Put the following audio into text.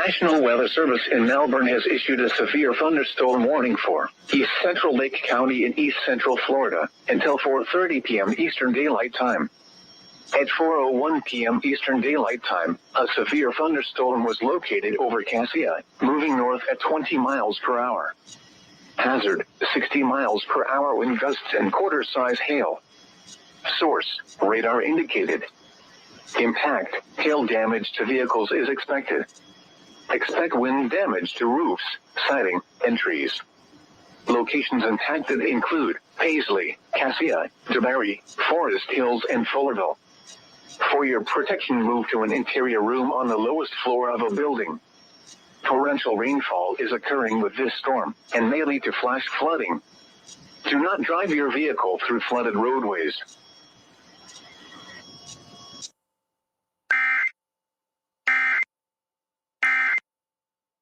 National Weather Service in Melbourne has issued a severe thunderstorm warning for East Central Lake County in East Central Florida until 4:30 p.m. Eastern Daylight Time. At 4:01 p.m. Eastern Daylight Time, a severe thunderstorm was located over Cassia, moving north at 20 miles per hour. Hazard, 60 miles per hour wind gusts and quarter-size hail. Source, radar indicated. Impact, hail damage to vehicles is expected. Expect wind damage to roofs, siding, and trees. Locations impacted include Paisley, Cassia, DeBary, Forest Hills, and Fullerville. For your protection, move to an interior room on the lowest floor of a building. Torrential rainfall is occurring with this storm, and may lead to flash flooding. Do not drive your vehicle through flooded roadways.